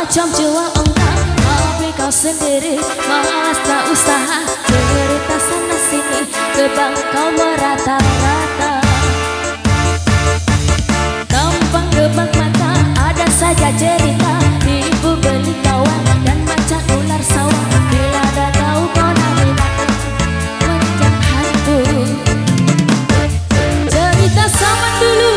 macam jual enggak, tapi kau sendiri malas tak usaha. Cerita sana sini, gebang kau merata-rata. Tampang gebang mata, ada saja cerita. Ibu beli kawan dan macan ular sawah. Bila dah tahu kau nak macam hantu. Cerita zaman dulu,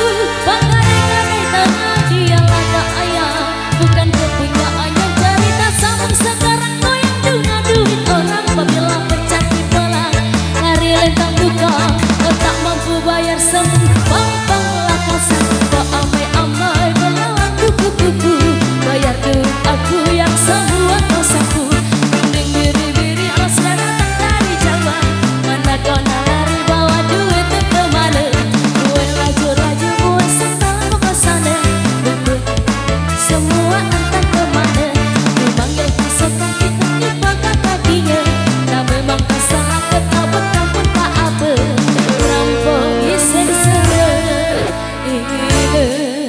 bangga dengan tangan dia lada ayam, bukan kepunya ayam. Cerita zaman sekarang goyang dengan duit orang. Apabila pecah di pelang, lari lentang buka, tak mampu bayar semua. Bang lakasan, kau amai-amai belalang kuku-kuku. Bayar duit aku yang semua kau sapu. Mending biri-biri asal datang dari Jawa. Mana kau nak lari bawa duit itu kemana? Gue laju-laju gue senang mau ke sana. Duit semua entah kemana. Memang yang kesukaan kita dipakai kakinya. Nah memang kesalahan ketabut pun tak apa. Rampung isi segera ini.